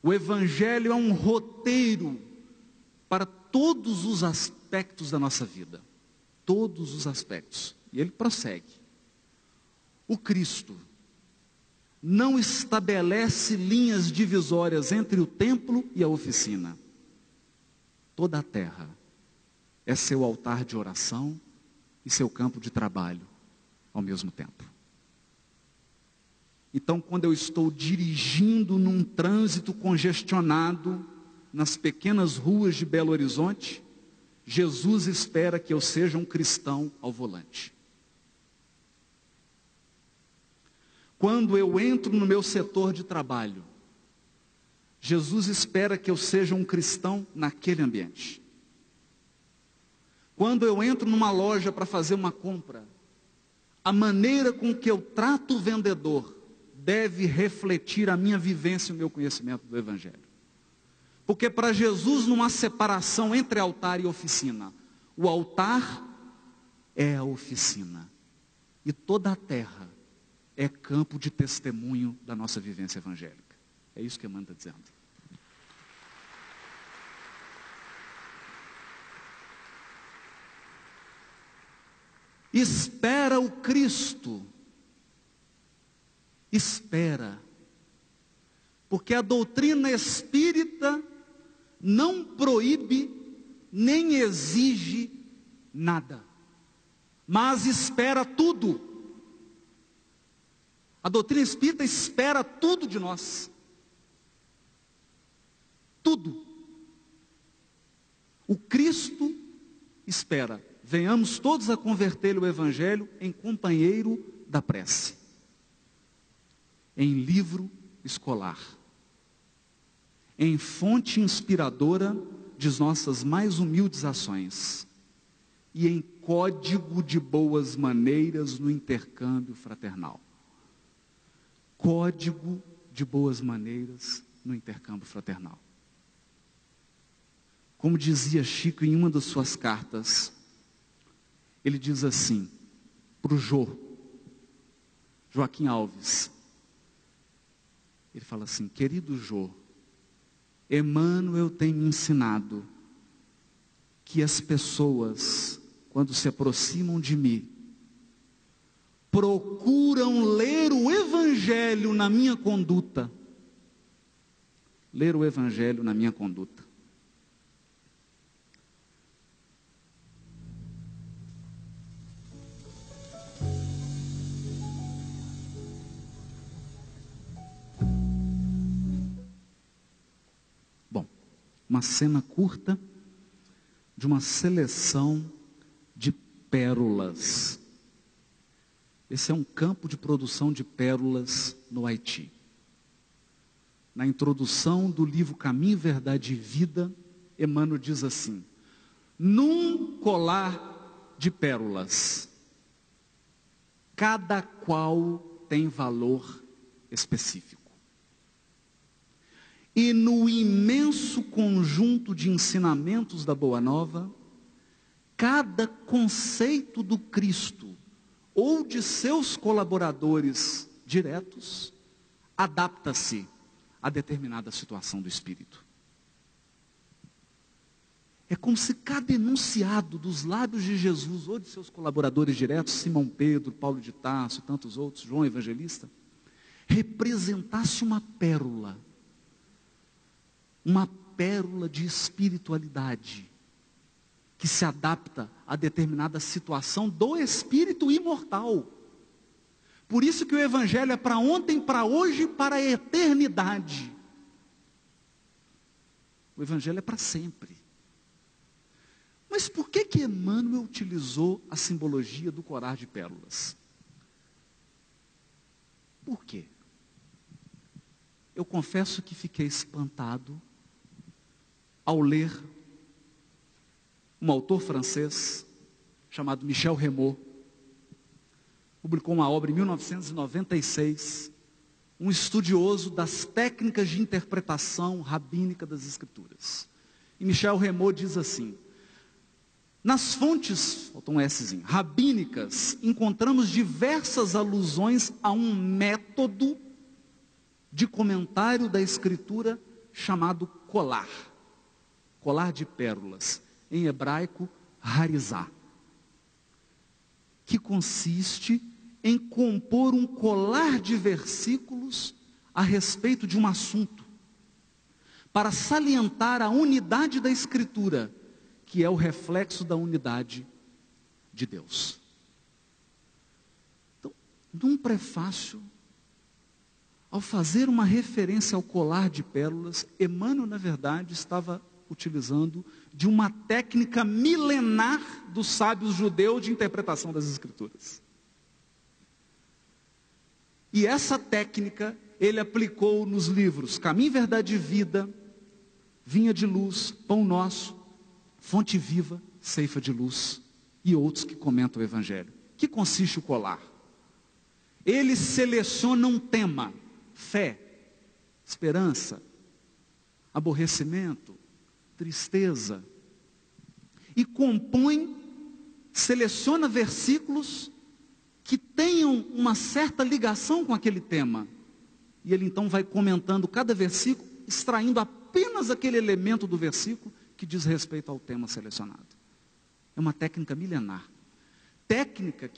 O Evangelho é um roteiro para todos os aspectos da nossa vida. Todos os aspectos. E ele prossegue. O Cristo não estabelece linhas divisórias entre o templo e a oficina. Toda a terra é seu altar de oração e seu campo de trabalho ao mesmo tempo. Então, quando eu estou dirigindo num trânsito congestionado, nas pequenas ruas de Belo Horizonte, Jesus espera que eu seja um cristão ao volante. Quando eu entro no meu setor de trabalho, Jesus espera que eu seja um cristão naquele ambiente. Quando eu entro numa loja para fazer uma compra, a maneira com que eu trato o vendedor deve refletir a minha vivência e o meu conhecimento do Evangelho. Porque para Jesus não há separação entre altar e oficina. O altar é a oficina. E toda a terra é campo de testemunho da nossa vivência evangélica. É isso que Emmanuel está dizendo. Espera o Cristo. Espera. Porque a doutrina espírita não proíbe nem exige nada, mas espera tudo. A doutrina espírita espera tudo de nós. Tudo. O Cristo espera. Venhamos todos a converter o Evangelho em companheiro da prece, em livro escolar, em fonte inspiradora de nossas mais humildes ações e em código de boas maneiras no intercâmbio fraternal. Código de boas maneiras no intercâmbio fraternal. Como dizia Chico em uma das suas cartas, ele diz assim, para o Joaquim Alves, ele fala assim: querido Jô, Emmanuel tem me ensinado que as pessoas, quando se aproximam de mim, procuram ler o Evangelho na minha conduta. Ler o Evangelho na minha conduta. Uma cena curta de uma seleção de pérolas. Esse é um campo de produção de pérolas no Haiti. Na introdução do livro Caminho, Verdade e Vida, Emmanuel diz assim: num colar de pérolas, cada qual tem valor específico. E no imenso conjunto de ensinamentos da Boa Nova, cada conceito do Cristo ou de seus colaboradores diretos adapta-se a determinada situação do espírito. É como se cada enunciado dos lábios de Jesus ou de seus colaboradores diretos, Simão Pedro, Paulo de Tarso e tantos outros, João Evangelista, representasse uma pérola de espiritualidade, que se adapta a determinada situação do espírito imortal. Por isso que o Evangelho é para ontem, para hoje e para a eternidade. O Evangelho é para sempre. Mas por que Emmanuel utilizou a simbologia do colar de pérolas? Por quê? Eu confesso que fiquei espantado ao ler um autor francês chamado Michel Rémaud. Publicou uma obra em 1996, um estudioso das técnicas de interpretação rabínica das Escrituras. E Michel Rémaud diz assim: nas fontes, faltou um Szinho, rabínicas, encontramos diversas alusões a um método de comentário da Escritura chamado colar de pérolas, em hebraico, harizá, que consiste em compor um colar de versículos a respeito de um assunto, para salientar a unidade da Escritura, que é o reflexo da unidade de Deus. Então, num prefácio, ao fazer uma referência ao colar de pérolas, Emmanuel, na verdade, estava utilizando de uma técnica milenar dos sábios judeus de interpretação das Escrituras. E essa técnica ele aplicou nos livros Caminho, Verdade e Vida, Vinha de Luz, Pão Nosso, Fonte Viva, Ceifa de Luz e outros que comentam o Evangelho. Que consiste o colar? Ele seleciona um tema: fé, esperança, aborrecimento, tristeza, e seleciona versículos que tenham uma certa ligação com aquele tema, e ele então vai comentando cada versículo, extraindo apenas aquele elemento do versículo que diz respeito ao tema selecionado. É uma técnica milenar, técnica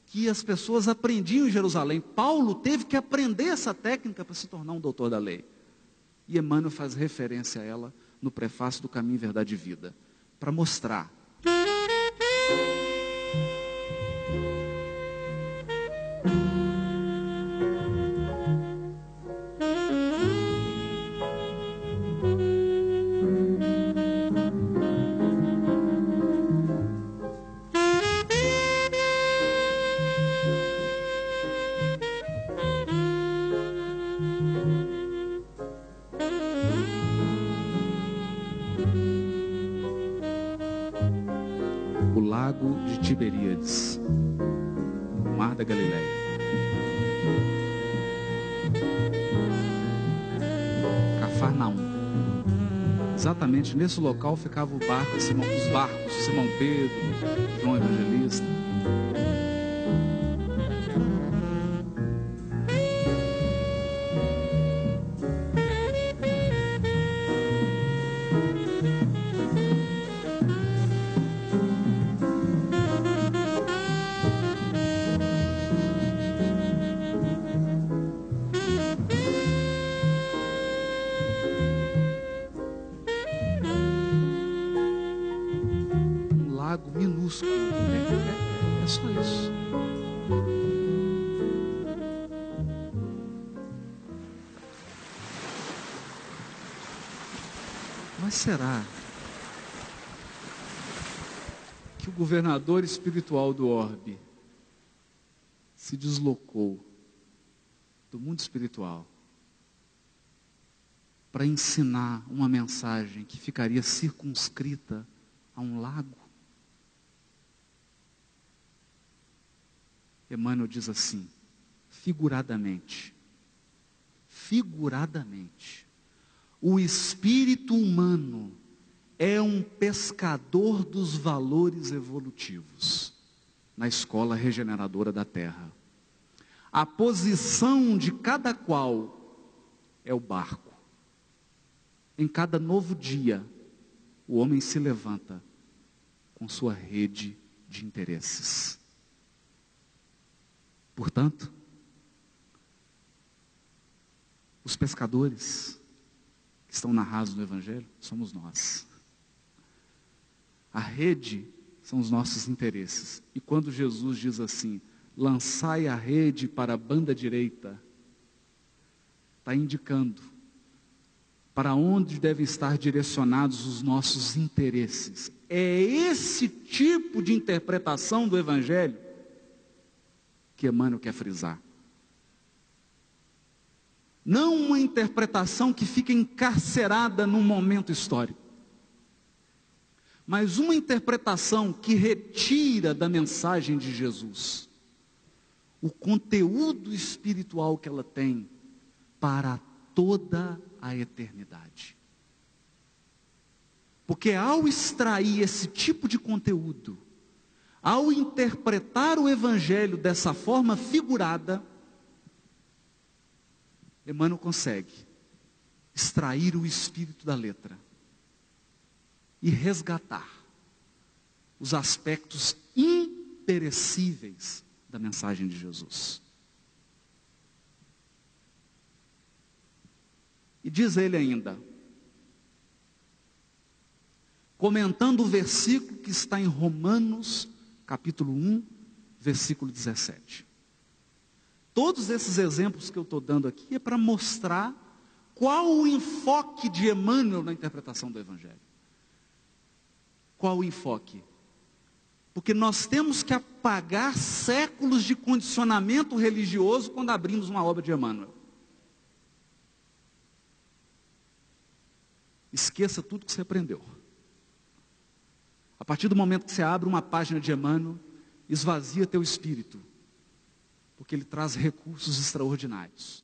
que as pessoas aprendiam em Jerusalém. Paulo teve que aprender essa técnica para se tornar um doutor da lei, e Emmanuel faz referência a ela no prefácio do Caminho, Verdade e Vida, para mostrar o lago de Tiberíades, o mar da Galileia. Cafarnaum. Exatamente nesse local ficava os barcos de Simão Pedro, João Evangelista. Minúsculo, é só isso. Mas será que o governador espiritual do orbe se deslocou do mundo espiritual para ensinar uma mensagem que ficaria circunscrita a um lago? Emmanuel diz assim, figuradamente, o espírito humano é um pescador dos valores evolutivos na escola regeneradora da Terra. A posição de cada qual é o barco. Em cada novo dia, o homem se levanta com sua rede de interesses. Portanto, os pescadores que estão narrados no Evangelho somos nós. A rede são os nossos interesses. E quando Jesus diz assim, lançai a rede para a banda direita, está indicando para onde devem estar direcionados os nossos interesses. É esse tipo de interpretação do Evangelho que Emmanuel quer frisar. Não uma interpretação que fica encarcerada num momento histórico, mas uma interpretação que retira da mensagem de Jesus o conteúdo espiritual que ela tem para toda a eternidade. Porque ao extrair esse tipo de conteúdo, ao interpretar o Evangelho dessa forma figurada, Emmanuel consegue extrair o espírito da letra e resgatar os aspectos imperecíveis da mensagem de Jesus. E diz ele ainda, comentando o versículo que está em Romanos, capítulo 1, versículo 17. Todos esses exemplos que eu estou dando aqui é para mostrar qual o enfoque de Emmanuel na interpretação do Evangelho. Qual o enfoque? Porque nós temos que apagar séculos de condicionamento religioso quando abrimos uma obra de Emmanuel. Esqueça tudo que você aprendeu. A partir do momento que você abre uma página de Emmanuel, esvazia teu espírito, porque ele traz recursos extraordinários.